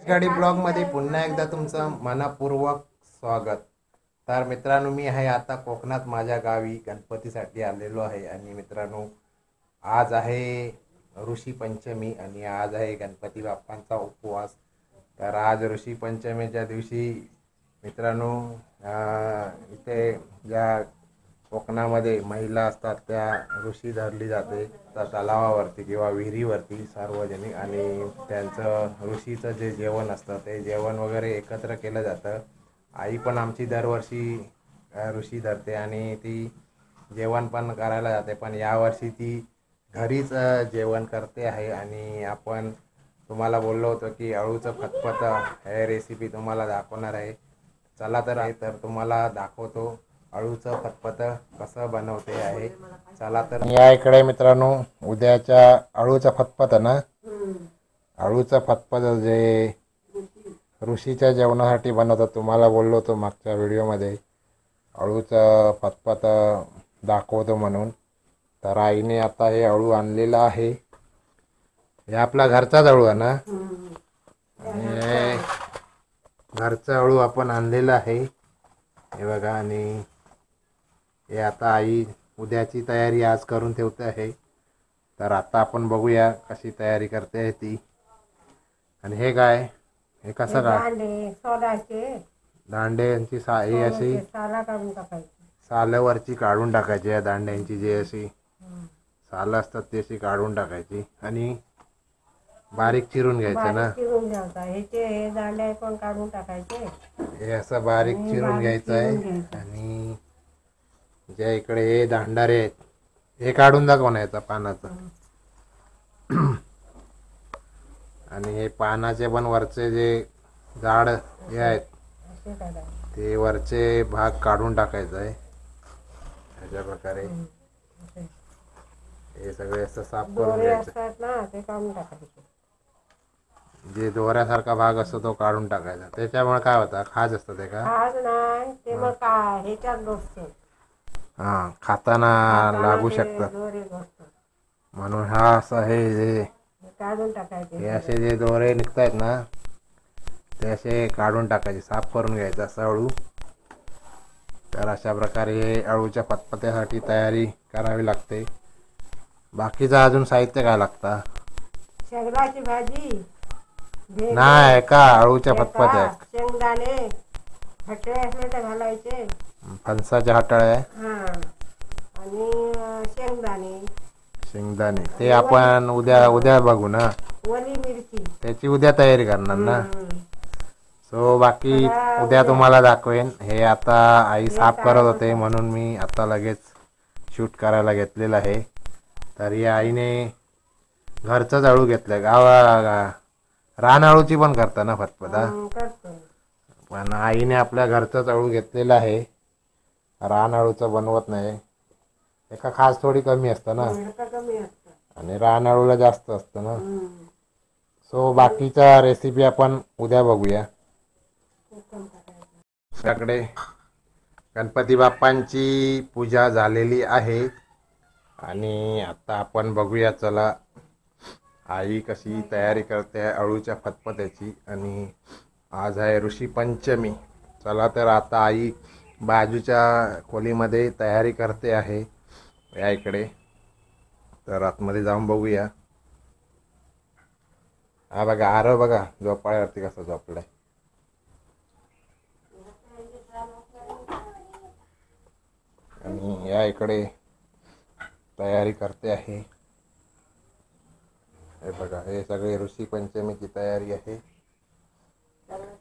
गाडी ब्लॉग मध्ये पुन्हा एकदा तुमचं मनपूर्वक स्वागत। तर मित्रांनो, मी आहे आता कोकणात माझ्या गावी गणपतीसाठी आलेलो आहे। आणि मित्रांनो, आज आहे ऋषी पंचमी आणि आज आहे गणपती बाप्पांचा उपवास। तर आज ऋषी पंचमीच्या दिवशी मित्रांनो इथे ज्या कोकणामध्ये महिला असतात त्या ऋषी धरली जाते त्या तलावावरती किंवा विहिरीवरती सार्वजनिक, आणि त्यांचं ऋषीचं जे जेवण असतं ते जेवण वगैरे एकत्र केलं जातं। आई पण आमची दरवर्षी ऋषी धरते आणि ती जेवण पण करायला जाते, पण यावर्षी ती घरीच जेवण करते आहे। आणि आपण तुम्हाला बोललो होतो की अळूचं फतफत हे रेसिपी तुम्हाला दाखवणार आहे। चला तर तुम्हाला दाखवतो अळूचं फतफत कसं बनवते आहे। चला तर या इकडे मित्रांनो, उद्याच्या अळूचं फतफत ना, अळूचं फतफत जे ऋषीच्या जेवणासाठी बनवतात, तुम्हाला बोललो होतो मागच्या व्हिडिओमध्ये अळूचं फतफत दाखवतो म्हणून। तर आईने आता हे अळू आणलेलं आहे, हे आपला घरचाच अळू आहे ना, आणि घरचा अळू आपण आणलेला आहे हे बघा। आणि हे आता आई उद्याची तयारी आज करून ठेवते आहे। तर आता आपण बघूया कशी तयारी करते आहे ती। आणि हे काय, हे कसं काय दांड्यांची ही अशी सालावरची काढून टाकायची, या दांड्यांची जी अशी सालं असतात ती अशी काढून टाकायची आणि बारीक चिरून घ्यायचं ना, हे दांडे पण काढून टाकायचे, हे असं बारीक चिरून घ्यायचं आहे। आणि ज्या इकडे हे दांडारे आहेत हे काढून दाखवण्याचा पानाचं, आणि हे पानाचे पण वरचे जे झाड हे आहेत ते वरचे भाग काढून टाकायचं आहे अशा प्रकारे। हे सगळे असं साफ करून घ्यायचं ना, ते काढून टाकायचे। जे दोऱ्यासारखा भाग असतो तो काढून टाकायचा, त्याच्यामुळे काय होतं, खाज असतं ते का, खाज नाही ते मग काय ह्याच्यात बसतो, हां खाताना लागू शकतं, म्हणून हा असं हे काढून टाकायचे। हे असे जे दोरे निघतायत ना ते असे काढून टाकायचे, साफ करून घ्यायचं असं अळू। तर अशा प्रकारे हे अळूच्या फतफत्यासाठी तयारी करावी लागते। बाकीचं अजून साहित्य काय लागतं, शेंगदाची भाजी नाही का अळूच्या फतफत्या, शेंगदाणे हटळे असले तर घालायचे, फणसाच्या हटाळे आणि शेंगदाणे ते आपण उद्या बघू ना, ओली मिरची त्याची उद्या तयारी करणार ना। सो बाकी उद्या तुम्हाला दाखवेन। हे आता आई साफ करत होते म्हणून मी आता लगेच शूट करायला घेतलेलं आहे। तर या आईने घरचंच अळू घेतलं, रान अळूची पण करता ना फतफता, पण आईने आपल्या घरचंच अळू घेतलेलं आहे, रान अळूचं बनवत नाही, एका खास थोडी कमी असतं ना, आणि रान अळूला जास्त असतं ना। सो बाकीच्या रेसिपी आपण उद्या बघूया। आपल्याकडे गणपती बाप्पांची पूजा झालेली आहे आणि आता आपण बघूया, चला आई कशी तयारी करते अळूच्या फतफत्याची। आणि आज आहे ऋषी पंचमी, चला तर आता आई बाजूच्या खोलीमध्ये तयारी करते आहे या इकडे, तर आतमध्ये जाऊन बघूया। हा बघा आरव बघा झोपाळ्यावरती कसं झोपलाय, आणि या इकडे तयारी करते आहे, हे बघा हे सगळे ऋषी पंचमीची तयारी आहे,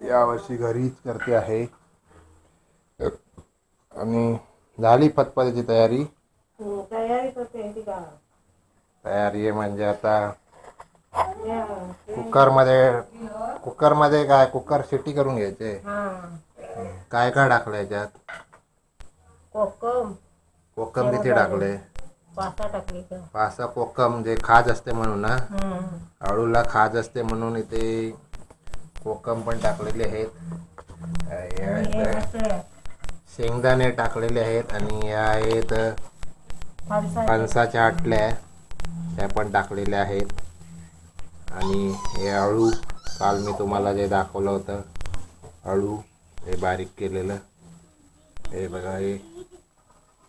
यावर्षी घरीच करते आहे। आणि झाली फतफत्याची तयारी, तयारी म्हणजे आता कुकरमध्ये काय कुकर शिट्टी करून घ्यायचे, काय काय टाकलं याच्यात, कोकम किती टाकले, पासा कोकम, जे खाज असते म्हणून ना, अळूला खाज असते म्हणून इथे कोकम पण टाकलेले आहेत, शेंगदाणे टाकलेले आहेत, आणि या आहेत फणसाच्या आटल्या त्या पण टाकलेल्या आहेत, आणि हे अळू काल मी तुम्हाला जे दाखवलं होतं अळू हे बारीक केलेलं, हे बघा हे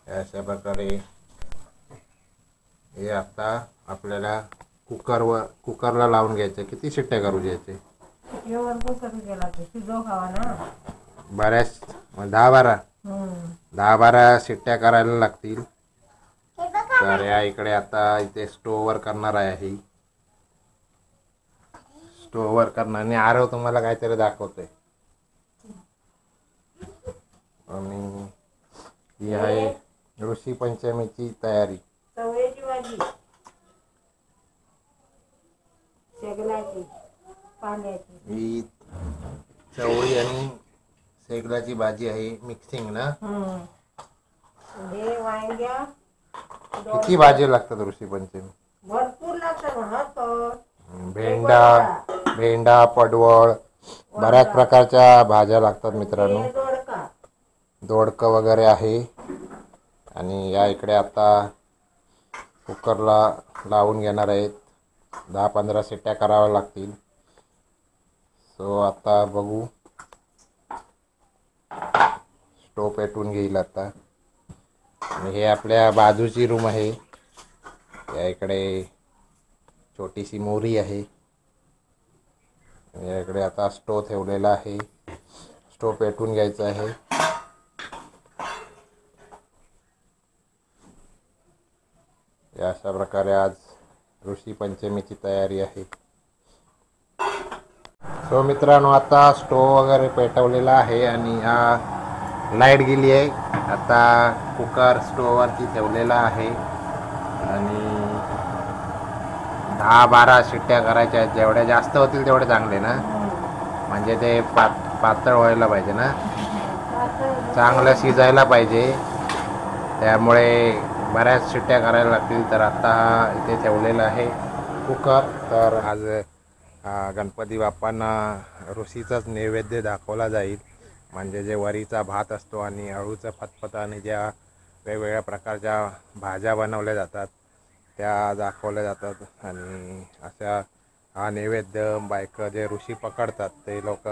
अशा प्रकारे हे आता आपल्याला कुकरला लावून घ्यायचं. किती शिट्ट्या करू द्यायचे? जेवण कुकर गेला ते शिजव खावा ना. बऱ्याच 10-12 शिट्ट्या करायला लागतील. तर या इकडे आता इथे स्टोवर करणार आहे. स्टोवर करणार आणि आरव तुम्हाला काहीतरी दाखवतोय. आणि ही आहे ऋषी पंचमीची तयारी. चवळीची भाजी, शेगलाची, पाण्याची. ही चवळी आणि शेगलाची भाजी आहे, मिक्सिंग ना. हे वांग्या किती भाजी लागतात ऋषी पंचमी? भरपूर लागतात म्हणत. भेंडा, पडवळ, बऱ्याच प्रकारच्या भाज्या लागतात मित्रांनो. दोडकं वगैरे आहे. आणि या इकडे आता कुकरला लावून घेणार आहेत. 10-15 शिट्ट्या कराव्या लागतील. सो आता बघू. स्टोव पेटवून घेईल आता. आणि हे आपल्या बाजूची रूम आहे. या इकडे छोटीशी मोरी आहे. या इकडे आता स्टोव ठेवलेला आहे. स्टोव पेटवून घ्यायचा आहे. अशा प्रकारे आज ऋषी पंचमीची तयारी आहे. सो मित्रांनो आता स्टोव वगैरे पेटवलेला आहे आणि हा लाईट गेली आहे. आता कुकर स्टोववरती ठेवलेला आहे आणि 10-12 शिट्ट्या करायच्या आहेत. जेवढ्या जास्त होतील तेवढे चांगले ना, म्हणजे ते पातळ व्हायला पाहिजे ना, चांगलं शिजायला पाहिजे. त्यामुळे बऱ्याच शिट्ट्या करायला लागतील. तर आता इथे ठेवलेलं आहे कुकर. तर आज गणपती बाप्पांना ऋषीचाच नैवेद्य दाखवला जाईल. म्हणजे जे वरीचा भात असतो आणि अळूचं फतफत आणि ज्या वेगवेगळ्या प्रकारच्या भाज्या बनवल्या जातात त्या दाखवल्या जातात. आणि अशा हा नैवेद्य बायका जे ऋषी पकडतात ते लोक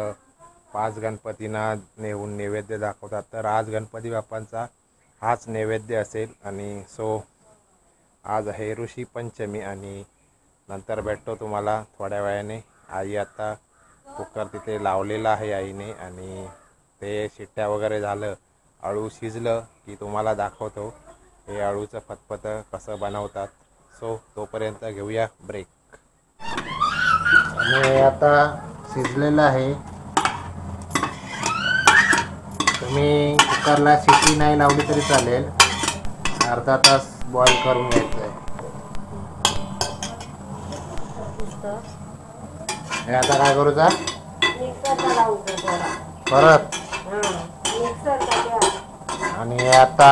5 गणपतींना नेऊन नैवेद्य दाखवतात. तर आज गणपती बाप्पांचा हाच नैवेद्य असेल. आणि सो आज आहे ऋषी पंचमी आणि नंतर भेटतो तुम्हाला थोड्या वेळाने. आई आता कुकर तिथे लावलेला आहे आईने आणि ते शिट्ट्या वगैरे झालं, अळू शिजलं की तुम्हाला दाखवतो हे अळूचं फतफत कसं बनवतात. सो तोपर्यंत घेऊया ब्रेक. आणि आता शिजलेलं आहे. तुम्ही कुकरला शिट्टी नाही लावली तरी चालेल, अर्धा तास बॉईल करून घ्यायचं आहे. हे आता काय करूचा परत. आणि हे आता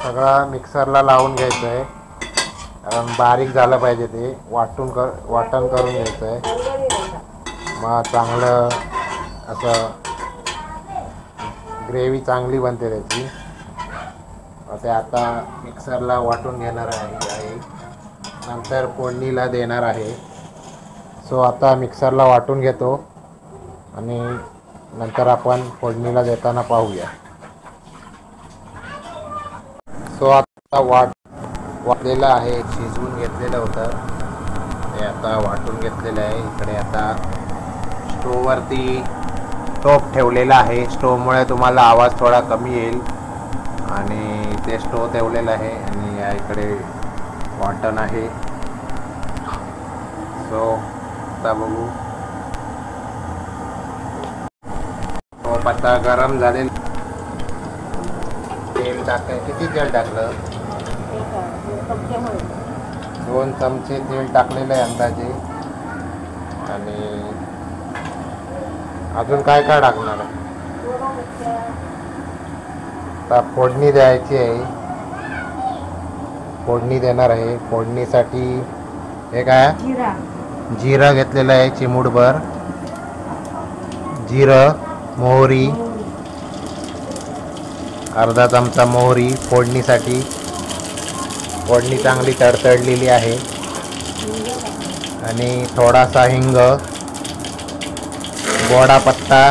सगळं मिक्सरला लावून घ्यायचं आहे, कारण बारीक झालं पाहिजे. ते वाटण करून घ्यायचं आहे. मग चांगलं असं ग्रेव्ही चांगली बनते त्याची. ते आता मिक्सरला वाटून घेणार आहे, नंतर फोडणीला देणार आहे. सो आता मिक्सरला वाटून घेतो आणि नंतर आपण फोडणीला देताना पाहूया. सो आता वाटलेलं आहे, शिजवून घेतलेलं होतं ते आता वाटून घेतलेलं आहे. इकडे आता स्टोववरती टोप ठेवलेला आहे. स्टोवमुळे तुम्हाला आवाज थोडा कमी येईल. आणि ते स्टोव ठेवलेलं आहे आणि या इकडे वाटण आहे. सो आता बघू. टोप आता गरम झालेलं. तेल टाकाय, किती तेल टाकलं? 2 चमचे तेल टाकलेलं आहे अंदाजे. आणि अजून काय काय टाकणार? आता फोडणी द्यायची आहे. फोडणी देणार आहे. फोडणीसाठी हे काय, जिरं घेतलेलं आहे चिमूटभर. जिरं, मोहरी, अर्धा चमचा मोहरी फोडणीसाठी. फोडणी चांगली तडतडलेली आहे. आणि थोडासा हिंग, गोडा पत्ता,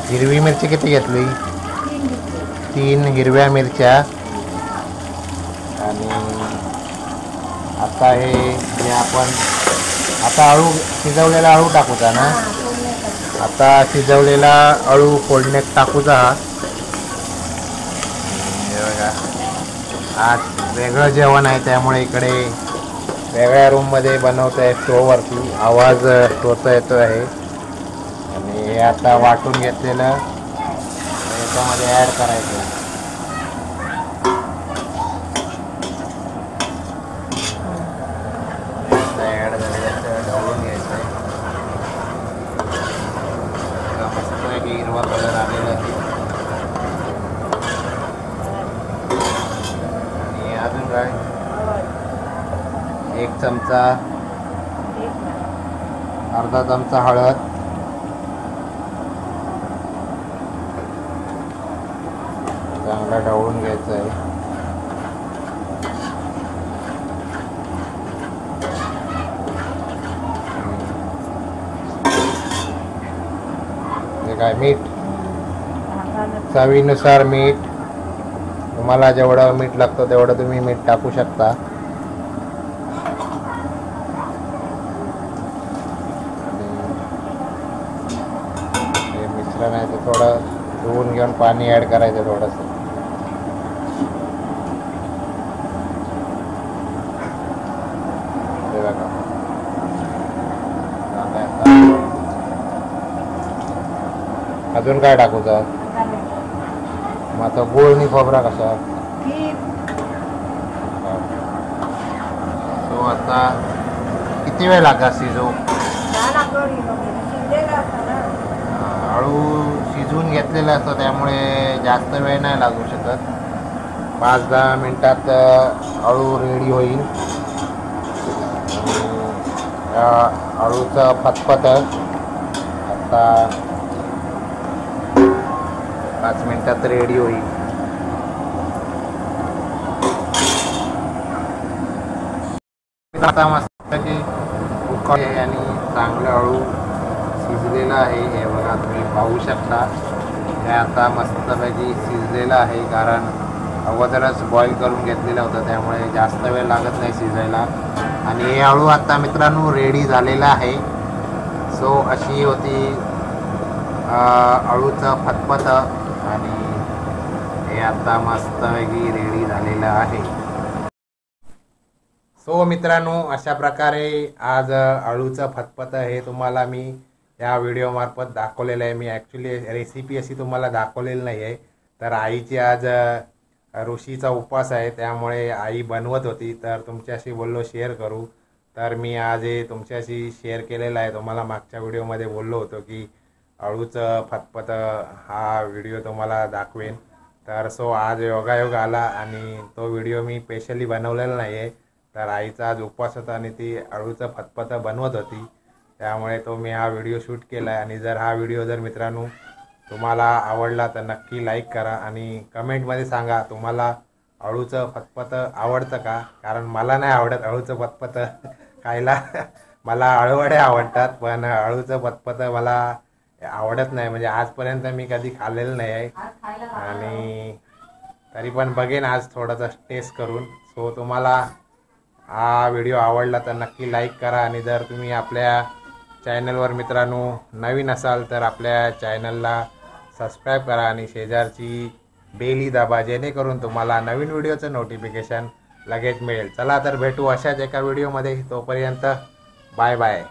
हिरवी मिरची किती घेतली? 3 हिरव्या मिरच्या. आणि आता हे आपण आता अळू शिजवलेला अळू टाकूचा ना. आता शिजवलेला अळू फोडण्यात टाकूचा. हे बघा, आज वेगळं जेवण आहे त्यामुळे इकडे वेगळ्या रूममध्ये बनवत आहे स्टोववरती. आवाज स्टोवचा येतो आहे. आणि हे आता वाटून घेतलेलं याच्यामध्ये ॲड करायचं. ॲड झालेलं ढवळून घ्यायचं आहे. मस्तपैकी हिरवा कलर आलेला आहे. आणि अजून काय, 1 चमचा, अर्धा चमचा हळद, चांगला ढवळून घ्यायचं आहे. हे काय, मीठ, चवीनुसार मीठ. तुम्हाला जेवढं मीठ लागतं तेवढं तुम्ही मीठ टाकू शकता. हे मिश्रण आहे ते थोडं धुवून घेऊन पाणी ॲड करायचं थोडंसं. हे बघा, अजून काय टाकूचं? मग आता गोळ आणि खोबरा कसा? तो आता किती वेळ लागला शिजू? अळू शिजवून घेतलेला असतो त्यामुळे जास्त वेळ नाही लागू शकत. 5-10 मिनिटात अळू रेडी होईल. अळूचं फतफत आता 5 मिनिटात रेडी होईल. आता मस्त की कुकर आहे आणि चांगलं अळू शिजलेला आहे. हे बघा, तुम्ही पाहू शकता. हे आता मस्तपैकी शिजलेलं आहे कारण अगोदरच बॉईल करून घेतलेलं होतं त्यामुळे जास्त वेळ लागत नाही शिजायला. आणि हे अळू आता मित्रांनो रेडी झालेला आहे. सो अशी होती अळूचं फतफत. आणि हे आता मस्तपैकी रेडी झालेलं आहे. सो मित्रांनो, अशा प्रकारे आज अळूचं फतफत हे तुम्हाला मी या व्हिडिओमार्फत दाखवलेलं आहे. मी ॲक्च्युली रेसिपी अशी तुम्हाला दाखवलेली नाही आहे. तर आईची आज ऋषीचा उपवास आहे त्यामुळे आई बनवत होती तर तुमच्याशी बोललो शेअर करू. तर मी आज हे तुमच्याशी शेअर केलेलं आहे. तुम्हाला मागच्या व्हिडिओमध्ये बोललो होतो की अळूचं फतफत हा व्हिडिओ तुम्हाला दाखवेन. तर सो आज योगायोग आला आणि तो व्हिडिओ मी स्पेशली बनवलेला नाही आहे. तर आईचा आज उपवास होता आणि ती अळूचं फतफत बनवत होती त्यामुळे तो मी हा व्हिडिओ शूट केला आहे. आणि जर हा व्हिडिओ जर मित्रांनो तुम्हाला आवडला तर नक्की लाईक करा आणि कमेंटमध्ये सांगा तुम्हाला अळूचं फतफत आवडतं का. कारण मला नाही आवडत अळूचं फतफत खायला. मला अळूवडे आवडतात पण अळूचं फतफत मला आवडत नाही. म्हणजे आजपर्यंत मी कधी खाल्लेलं नाही आहे. आणि तरी पण बघेन आज थोडासा टेस्ट करून. सो तुम्हाला हा व्हिडिओ आवडला तर नक्की लाईक करा. आणि जर तुम्ही आपल्या चॅनलवर मित्रांनो नवीन असाल तर आपल्या चॅनलला सबस्क्राईब करा आणि शेजारची बेली दाबा जेणेकरून तुम्हाला नवीन व्हिडिओचं नोटिफिकेशन लगेच मिळेल. चला तर भेटू अशाच एका व्हिडिओमध्ये. तोपर्यंत बाय बाय.